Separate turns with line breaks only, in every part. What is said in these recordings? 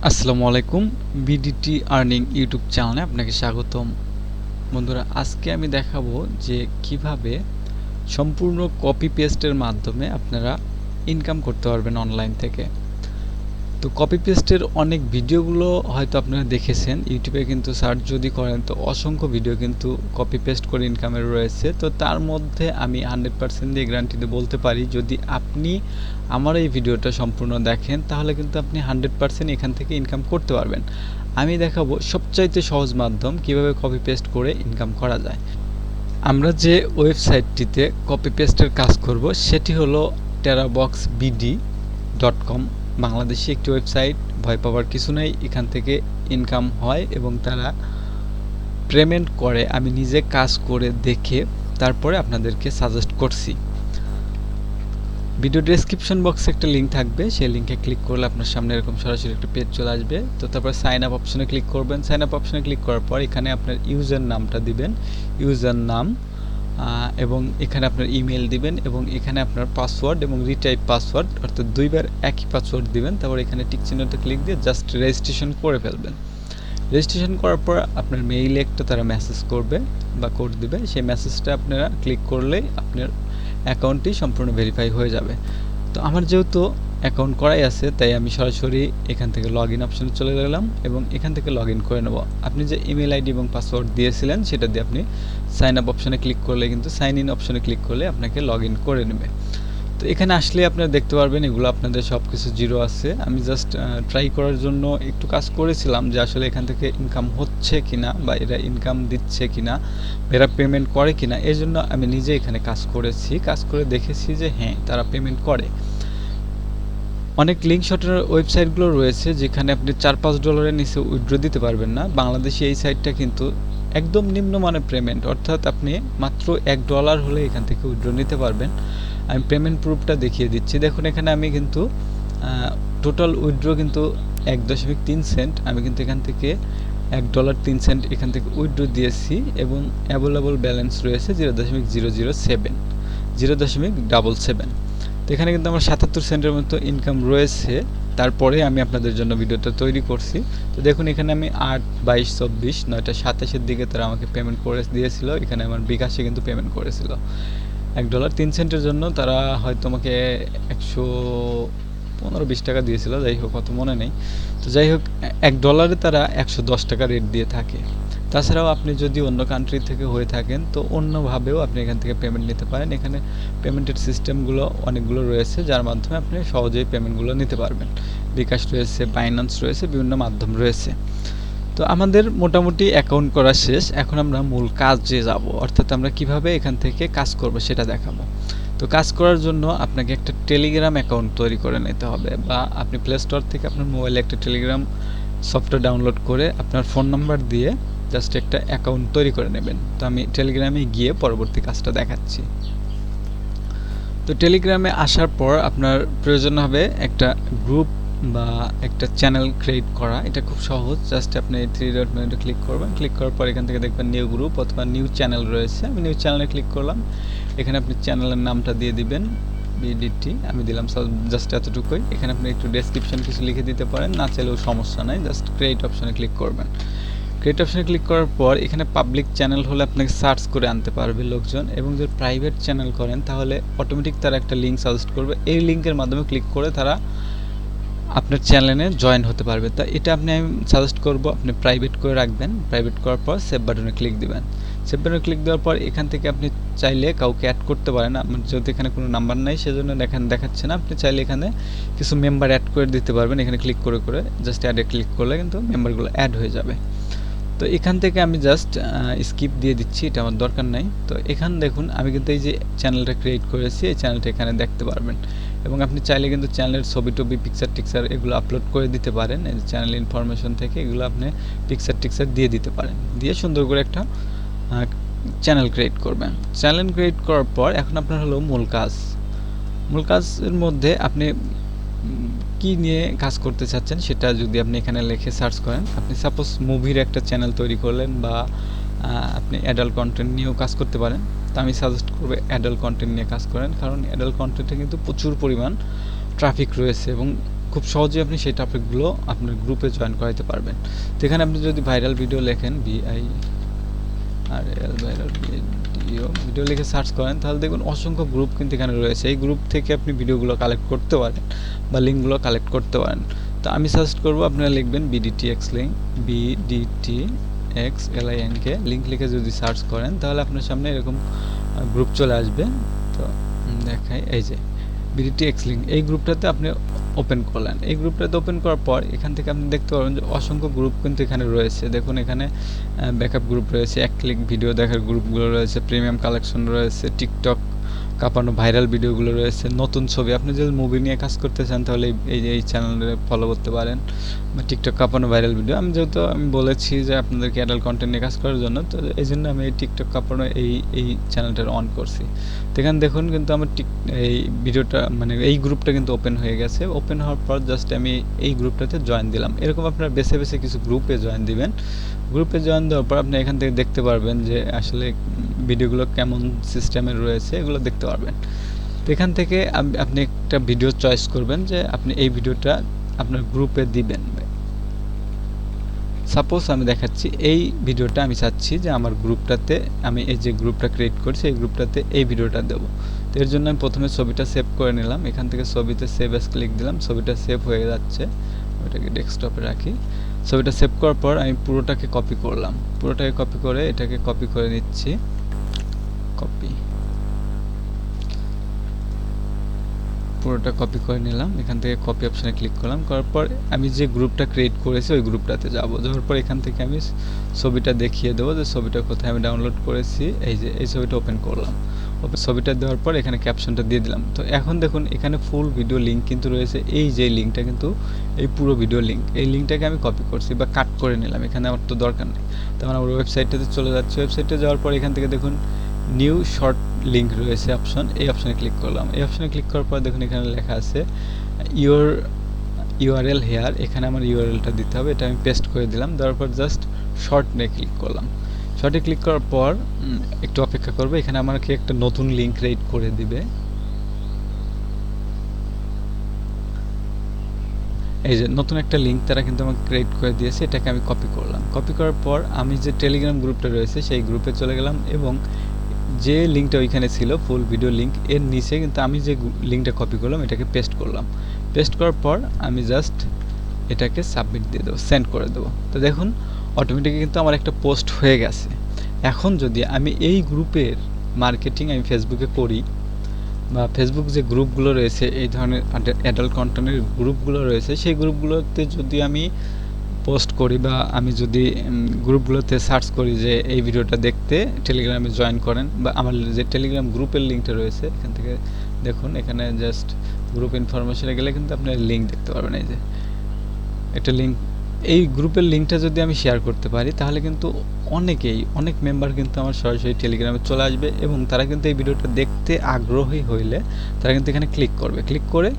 আসসালামু আলাইকুম। BDT earning YouTube চ্যানেলে আপনাকে স্বাগতম। বন্ধুরা, আজকে আমি দেখাবো যে কিভাবে সম্পূর্ণ কপি পেস্টের মাধ্যমে আপনারা ইনকাম করতে পারবেন অনলাইন থেকে। তো কপি পেস্টের অনেক ভিডিওগুলো হয়তো আপনারা দেখেছেন ইউটিউবে, কিন্তু সার্চ যদি করেন তো অসংখ্য ভিডিও কিন্তু কপি পেস্ট করে ইনকামের রয়েছে। তো তার মধ্যে আমি 100% দিয়ে গ্যারান্টি দিয়ে বলতে পারি, যদি আপনি আমার এই ভিডিওটা সম্পূর্ণ দেখেন তাহলে কিন্তু আপনি 100% এখান থেকে ইনকাম করতে পারবেন। আমি দেখাবো সবচাইতে সহজ মাধ্যম কিভাবে কপি পেস্ট করে ইনকাম করা যায়। আমরা যে ওয়েবসাইটটিতে কপি পেস্টের কাজ করব সেটি হলো teraboxbd.com। বাংলাদেশি একটি ওয়েবসাইট, ভয় পাওয়ার কিছু নেই। এখান থেকে ইনকাম হয় এবং তারা পেমেন্ট করে। আমি নিজে কাজ করে দেখে তারপরে আপনাদেরকে সাজেস্ট করছি। ভিডিও ডেসক্রিপশন বক্সে একটা লিঙ্ক থাকবে, সেই লিঙ্কে ক্লিক করলে আপনার সামনে এরকম সরাসরি একটা পেজ চলে আসবে। তো তারপর সাইন আপ অপশনে ক্লিক করবেন। সাইন আপ অপশনে ক্লিক করার পর এখানে আপনার ইউজার নামটা দিবেন, ইউজার নাম, এবং এখানে আপনার ইমেল দিবেন এবং এখানে আপনার পাসওয়ার্ড এবং রিটাইপ পাসওয়ার্ড, অর্থাৎ দুইবার একই পাসওয়ার্ড দিবেন। তারপর এখানে টিক চিহ্নতে ক্লিক দিয়ে জাস্ট রেজিস্ট্রেশন করে ফেলবেন। রেজিস্ট্রেশন করার পর আপনার মেইলে একটা তারা মেসেজ করবে বা কোড দিবে, সেই মেসেজটা আপনারা ক্লিক করলেই আপনার অ্যাকাউন্টটি সম্পূর্ণ ভেরিফাই হয়ে যাবে। তো আমার যেহেতু অ্যাকাউন্ট করাই আছে তাই আমি সরাসরি এখান থেকে লগ ইন অপশনে চলে গেলাম এবং এখান থেকে লগ ইন করে নেব। আপনি যে ইমেল আইডি এবং পাসওয়ার্ড দিয়েছিলেন সেটা দিয়ে আপনি সাইন আপ অপশনে ক্লিক করলে, কিন্তু সাইন ইন অপশনে ক্লিক করলে আপনাকে লগ ইন করে নেবে। তো এখানে আসলে আপনারা দেখতে পারবেন এগুলো আপনাদের সব কিছু জিরো আছে। আমি জাস্ট ট্রাই করার জন্য একটু কাজ করেছিলাম যে আসলে এখান থেকে ইনকাম হচ্ছে কিনা বা এরা ইনকাম দিচ্ছে কিনা, এরা পেমেন্ট করে কিনা, এর জন্য আমি নিজে এখানে কাজ করেছি। কাজ করে দেখেছি যে হ্যাঁ, তারা পেমেন্ট করে। অনেক লিঙ্ক শটের ওয়েবসাইটগুলো রয়েছে যেখানে আপনি $4-5 নিচে উইথড্র দিতে পারবেন না। বাংলাদেশে এই সাইটটা কিন্তু একদম নিম্নমানের পেমেন্ট, অর্থাৎ আপনি মাত্র $1 হলে এখান থেকে উইথড্র নিতে পারবেন। আমি পেমেন্ট প্রুফটা দেখিয়ে দিচ্ছি। দেখুন এখানে আমি কিন্তু টোটাল উইথড্র কিন্তু 1.3 সেন্ট, আমি কিন্তু এখান থেকে $1.03 এখান থেকে উইথড্র দিয়েছি এবং অ্যাভেলেবল ব্যালেন্স রয়েছে 0.007, 0.77। তো এখানে কিন্তু আমার 77 সেন্টের মতো ইনকাম রয়েছে। তারপরে আমি আপনাদের জন্য ভিডিওটা তৈরি করছি। তো দেখুন এখানে আমি 8, 22, 24, 9টা 27-এর দিকে তারা আমাকে পেমেন্ট করে দিয়েছিল। এখানে আমার বিকাশে কিন্তু পেমেন্ট করেছিল $1.03 জন্য। তারা হয়তো আমাকে 115-20 টাকা দিয়েছিল, যাই হোক অত মনে নেই। তো যাই হোক, $1 তারা 110 টাকা রেট দিয়ে থাকে। তাছাড়াও আপনি যদি অন্য কান্ট্রি থেকে হয়ে থাকেন তো অন্যভাবেও আপনি এখান থেকে পেমেন্ট নিতে পারেন। এখানে পেমেন্টের সিস্টেমগুলো অনেকগুলো রয়েছে যার মাধ্যমে আপনি সহজেই পেমেন্টগুলো নিতে পারবেন। বিকাশ রয়েছে, বাইন্যান্স রয়েছে, বিভিন্ন মাধ্যম রয়েছে। তো আমাদের মোটামুটি অ্যাকাউন্ট করা শেষ। এখন আমরা মূল কাজে যাব, অর্থাৎ আমরা কিভাবে এখান থেকে কাজ করব সেটা দেখাবো। তো কাজ করার জন্য আপনাকে একটা টেলিগ্রাম অ্যাকাউন্ট তৈরি করে নিতে হবে, বা আপনি প্লে স্টোর থেকে আপনার মোবাইলে একটা টেলিগ্রাম সফটওয়্যার ডাউনলোড করে আপনার ফোন নাম্বার দিয়ে জাস্ট একটা অ্যাকাউন্ট তৈরি করে নেবেন। তো আমি টেলিগ্রামে গিয়ে পরবর্তী কাজটা দেখাচ্ছি। তো টেলিগ্রামে আসার পর আপনার প্রয়োজন হবে একটা গ্রুপ বা একটা চ্যানেল ক্রিয়েট করা। এটা খুব সহজ, জাস্ট আপনি 3 ডট মেনুতে ক্লিক করবেন। ক্লিক করার পর এখান থেকে দেখবেন নিউ গ্রুপ অথবা নিউ চ্যানেল রয়েছে। আমি নিউ চ্যানেলে ক্লিক করলাম। এখানে আপনি চ্যানেলের নামটা দিয়ে দিবেন বিডিটি, আমি দিলাম জাস্ট এতটুকুই। এখানে আপনি একটু ডেসক্রিপশন কিছু লিখে দিতে পারেন, না চাইলেও সমস্যা নাই। জাস্ট ক্রিয়েট অপশনে ক্লিক করবেন। ক্রিয়েট অপশনে ক্লিক করার পর এখানে পাবলিক চ্যানেল হলে আপনাকে সার্চ করে আনতে পারবে লোকজন, এবং যদি প্রাইভেট চ্যানেল করেন তাহলে অটোমেটিক তারা একটা লিঙ্ক সাজেস্ট করবে। এই লিঙ্কের মাধ্যমে ক্লিক করে তারা আপনার চ্যানেলে জয়েন হতে পারবে। তা এটা আমি সাজেস্ট করব আপনি প্রাইভেট করে রাখবেন। প্রাইভেট করার পর সেভ বাটনে ক্লিক দিবেন। সেভ বাটনে ক্লিক দেওয়ার পর এখান থেকে আপনি চাইলে কাউকে অ্যাড করতে পারেন। আমার যেহেতু এখানে কোনো নাম্বার নাই সেজন্য দেখাচ্ছে না। আপনি চাইলে এখানে কিছু মেম্বার অ্যাড করে দিতে পারবেন। এখানে ক্লিক করে করে জাস্ট অ্যাডে ক্লিক করলে কিন্তু মেম্বারগুলো অ্যাড হয়ে যাবে। তো এখান থেকে আমি জাস্ট স্কিপ দিয়ে দিচ্ছি, এটা আমার দরকার নাই। তো এখান দেখুন আমি কিন্তু এই যে চ্যানেলটা ক্রিয়েট করেছি, এই চ্যানেলটা এখানে দেখতে পারবেন, এবং আপনি চাইলে কিন্তু চ্যানেলের ছবি টবি, পিকচার টিকচার এগুলো আপলোড করে দিতে পারেন। এই যে চ্যানেল ইনফরমেশন থেকে এগুলো আপনি পিকচার টিকচার দিয়ে দিতে পারেন, দিয়ে সুন্দর করে একটা চ্যানেল ক্রিয়েট করবেন। চ্যানেল ক্রিয়েট করার পর এখন আপনার হলো মূল কাজ। মূল কাজের মধ্যে আপনি কি নিয়ে কাজ করতে চাচ্ছেন সেটা যদি আপনি এখানে লিখে সার্চ করেন, আপনি সাপোজ মুভির একটা চ্যানেল তৈরি করলেন, বা আপনি অ্যাডাল্ট কন্টেন্ট নিয়েও কাজ করতে পারেন। তো আমি সাজেস্ট করব অ্যাডাল্ট কন্টেন্ট নিয়ে কাজ করেন, কারণ অ্যাডাল্ট কন্টেন্টে কিন্তু প্রচুর পরিমাণ ট্রাফিক রয়েছে এবং খুব সহজেই আপনি সেই টপিকগুলো আপনার গ্রুপে জয়েন করাইতে পারবেন। তো এখানে আপনি যদি ভাইরাল ভিডিও লেখেন VIRAL ভাইরাল ভিডিও লিখে সার্চ করেন, তাহলে দেখুন অসংখ্য গ্রুপ কিন্তু এখানে রয়েছে। এই গ্রুপ থেকে আপনি ভিডিওগুলো কালেক্ট করতে পারেন বা লিঙ্কগুলো কালেক্ট করতে পারেন। তো আমি সাজেস্ট করবো আপনারা লিখবেন BDTX লিঙ্ক, BDTXLINK লিঙ্ক লিখে যদি সার্চ করেন তাহলে আপনার সামনে এরকম গ্রুপ চলে আসবে। তো দেখাই, এই যে BDTX লিঙ্ক, এই গ্রুপটাতে আপনি ওপেন করলেন। এই গ্রুপটাতে ওপেন করার পর এখান থেকে আপনি দেখতে পারবেন যে অসংখ্য গ্রুপ কিন্তু এখানে রয়েছে। দেখুন এখানে ব্যাকআপ গ্রুপ রয়েছে, এক ক্লিক ভিডিও দেখার গ্রুপগুলো রয়েছে, প্রিমিয়াম কালেকশন রয়েছে, টিকটক কাঁপানো ভাইরাল ভিডিওগুলো রয়েছে, নতুন ছবি। আপনি যদি মুভি নিয়ে কাজ করতে চান তাহলে এই চ্যানেলে ফলো করতে পারেন। টিকটক কাঁপানো ভাইরাল ভিডিও, আমি বলেছি যে আপনাদেরকে অ্যাডাল্ট কন্টেন্ট নিয়ে কাজ করার জন্য, তো এই জন্য আমি এই টিকটক কাঁপানো এই চ্যানেলটা অন করছি। তো এখানে দেখুন কিন্তু আমার এই ভিডিওটা মানে এই গ্রুপটা কিন্তু ওপেন হয়ে গেছে। ওপেন হওয়ার পর জাস্ট আমি এই গ্রুপটাতে জয়েন দিলাম। এরকম আপনারা বেছে বেছে কিছু গ্রুপে জয়েন দিবেন। গ্রুপে জয়েন দেওয়ার পর আপনি এখান থেকে দেখতে পারবেন যে আসলে ভিডিওগুলো কেমন সিস্টেমের রয়েছে, এগুলো দেখতে পারবেন। তো এখান থেকে আপনি একটা ভিডিও চয়েস করবেন যে আপনি এই ভিডিওটা আপনার গ্রুপে দিবেন। সাপোজ আমি দেখাচ্ছি, এই ভিডিওটা আমি চাচ্ছি যে আমার গ্রুপটাতে, আমি এই যে গ্রুপটা ক্রিয়েট করছি এই গ্রুপটাতে এই ভিডিওটা দেবো। তো এর জন্য আমি প্রথমে ছবিটা সেভ করে নিলাম। এখান থেকে ছবিতে সেভ অ্যাজ ক্লিক দিলাম, ছবিটা সেভ হয়ে যাচ্ছে। ওটাকে ডেস্কটপে রাখি। ছবিটা সেভ করার পর আমি পুরোটাকে কপি করলাম, পুরোটাকে কপি করে এটাকে কপি করে নিচ্ছি। পুরোটা কপি করে নিলাম। এখান থেকে কপি অপশানে ক্লিক করলাম, করার পর আমি যে গ্রুপটা ক্রিয়েট করেছি ওই গ্রুপটাতে যাব। যাওয়ার পর এখান থেকে আমি ছবিটা দেখিয়ে দেবো যে ছবিটা কোথায় আমি ডাউনলোড করেছি। এই যে এই ছবিটা ওপেন করলাম, ছবিটা দেওয়ার পর এখানে ক্যাপশনটা দিয়ে দিলাম। তো এখন দেখুন এখানে ফুল ভিডিও লিঙ্ক কিন্তু রয়েছে। এই যে লিঙ্কটা কিন্তু এই পুরো ভিডিও লিঙ্ক, এই লিঙ্কটাকে আমি কপি করছি বা কাট করে নিলাম। এখানে আমার তো দরকার নেই। তখন আমার ওয়েবসাইটটাতে চলে যাচ্ছে। ওয়েবসাইটে যাওয়ার পর এখান থেকে দেখুন নিউ শর্ট লিঙ্ক রয়েছে অপশন, এই অপশনে ক্লিক করলাম। এই অপশনে ক্লিক করার পর দেখুন এখানে লেখা আছে ইউর URL হেয়ার। এখানে আমার URLটা দিতে হবে, এটা আমি পেস্ট করে দিলাম। দেওয়ার পর জাস্ট শর্ট নিয়ে ক্লিক করলাম। শর্টে ক্লিক করার পর একটু অপেক্ষা করবে, এখানে আমাকে একটা নতুন লিঙ্ক ক্রিয়েট করে দিবে। এই যে নতুন একটা লিঙ্ক তারা কিন্তু আমাকে ক্রিয়েট করে দিয়েছে, এটাকে আমি কপি করলাম। কপি করার পর আমি যে টেলিগ্রাম গ্রুপটা রয়েছে সেই গ্রুপে চলে গেলাম এবং যে লিঙ্কটা ওইখানে ছিল ফুল ভিডিও লিঙ্ক, এর নিচে কিন্তু আমি যে লিঙ্কটা কপি করলাম এটাকে পেস্ট করলাম। পেস্ট করার পর আমি জাস্ট এটাকে সাবমিট দিয়ে দেবো, সেন্ড করে দেবো। তো দেখুন অটোমেটিকলি কিন্তু আমার একটা পোস্ট হয়ে গেছে। এখন যদি আমি এই গ্রুপের মার্কেটিং আমি ফেসবুকে করি বা ফেসবুক যে গ্রুপগুলো রয়েছে এই ধরনের অ্যাডাল্ট কন্টেন্টের গ্রুপগুলো রয়েছে, সেই গ্রুপগুলোতে যদি আমি পোস্ট করি বা আমি যদি গ্রুপগুলোতে সার্চ করি যে এই ভিডিওটা দেখতে টেলিগ্রামে জয়েন করেন, বা আমার যে টেলিগ্রাম গ্রুপের লিঙ্কটা রয়েছে এখান থেকে দেখুন, এখানে জাস্ট গ্রুপ ইনফরমেশনে গেলে কিন্তু আপনি লিঙ্ক দেখতে পারবেন। এই যে একটা লিঙ্ক, এই গ্রুপের লিঙ্কটা যদি আমি শেয়ার করতে পারি তাহলে কিন্তু অনেক মেম্বার কিন্তু আমার সরাসরি টেলিগ্রামে চলে আসবে এবং তারা কিন্তু এই ভিডিওটা দেখতে আগ্রহী হইলে তারা কিন্তু এখানে ক্লিক করবে। ক্লিক করে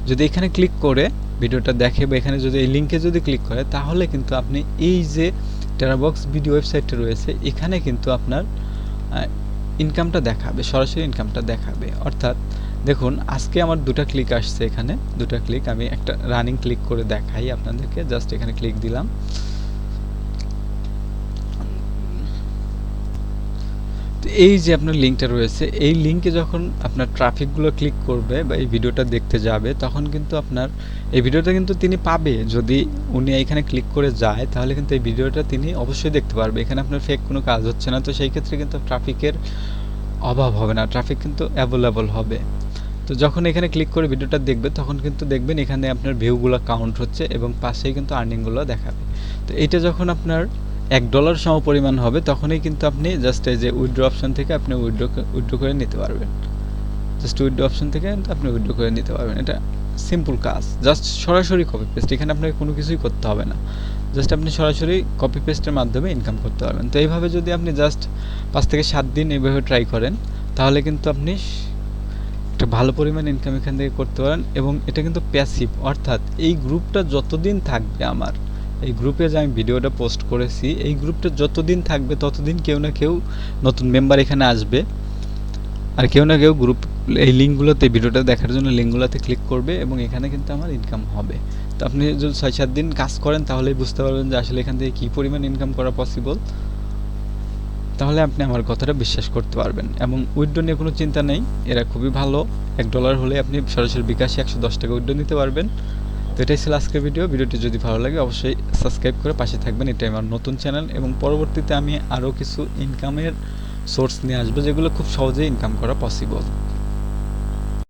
যদি এখানে ক্লিক করে ভিডিওটা দেখে বা এখানে যদি এই লিঙ্কে যদি ক্লিক করে তাহলে কিন্তু আপনি এই যে টেরাবক্স ভিডিও ওয়েবসাইটটা রয়েছে এখানে কিন্তু আপনার ইনকামটা দেখাবে, সরাসরি ইনকামটা দেখাবে। অর্থাৎ দেখুন আজকে আমার 2টা ক্লিক আসছে, এখানে 2টা ক্লিক। আমি একটা রানিং ক্লিক করে দেখাই আপনাদেরকে, জাস্ট এখানে ক্লিক দিলাম। তো এই যে আপনার লিঙ্কটা রয়েছে, এই লিঙ্কে যখন আপনার ট্রাফিকগুলো ক্লিক করবে বা এই ভিডিওটা দেখতে যাবে তখন কিন্তু আপনার এই ভিডিওটা কিন্তু তিনি পাবে। যদি উনি এখানে ক্লিক করে যায় তাহলে কিন্তু এই ভিডিওটা তিনি অবশ্যই দেখতে পারবে। এখানে আপনার ফেক কোনো কাজ হচ্ছে না, তো সেই ক্ষেত্রে কিন্তু ট্রাফিকের অভাব হবে না, ট্রাফিক কিন্তু অ্যাভেলেবল হবে। তো যখন এখানে ক্লিক করে ভিডিওটা দেখবে তখন কিন্তু দেখবেন এখানে আপনার ভিউগুলো কাউন্ট হচ্ছে এবং পাশেই কিন্তু আর্নিংগুলো দেখাবে। তো এটা যখন আপনার $1 সমপরিমাণ হবে তখনই কিন্তু আপনি জাস্ট এই যে উইথড্র অপশন থেকে আপনি উইথড্র করে নিতে পারবেন। জাস্ট উইথড্র অপশন থেকে আপনি উইথড্র করে নিতে পারবেন। এটা সিম্পল কাজ, জাস্ট সরাসরি কপি পেস্ট, এখানে আপনাকে কোনো কিছুই করতে হবে না। জাস্ট আপনি সরাসরি কপি পেস্টের মাধ্যমে ইনকাম করতে পারবেন। তো এইভাবে যদি আপনি জাস্ট 5 থেকে 7 দিন এইভাবে ট্রাই করেন তাহলে কিন্তু আপনি একটা ভালো পরিমাণ ইনকাম এখান থেকে করতে পারেন। এবং এটা কিন্তু প্যাসিভ, অর্থাৎ এই গ্রুপটা যতদিন থাকবে, আমার এই গ্রুপে যে আমি ভিডিওটা পোস্ট করেছি এই গ্রুপটা যতদিন থাকবে ততদিন কেউ না কেউ নতুন মেম্বার এখানে আসবে আর কেউ না কেউ গ্রুপ এই লিঙ্কগুলোতে, ভিডিওটা দেখার জন্য লিঙ্কগুলোতে ক্লিক করবে এবং এখানে কিন্তু আমার ইনকাম হবে। তো আপনি যদি 6-7 দিন কাজ করেন তাহলেই বুঝতে পারবেন যে আসলে এখান থেকে কী পরিমাণ ইনকাম করা পসিবল। তাহলে আপনি আমার কথাটা বিশ্বাস করতে পারবেন। এবং উইথড্র নিয়ে কোনো চিন্তা নেই, এরা খুবই ভালো। $1 হলে আপনি সরাসরি বিকাশে 110 টাকা উইথড্র নিতে পারবেন। তো এটাই ছিল আজকের ভিডিওটি যদি ভালো লাগে অবশ্যই সাবস্ক্রাইব করে পাশে থাকবেন। এটাই আমার নতুন চ্যানেল এবং পরবর্তীতে আমি আরও কিছু ইনকামের সোর্স নিয়ে আসবো যেগুলো খুব সহজেই ইনকাম করা পসিবল।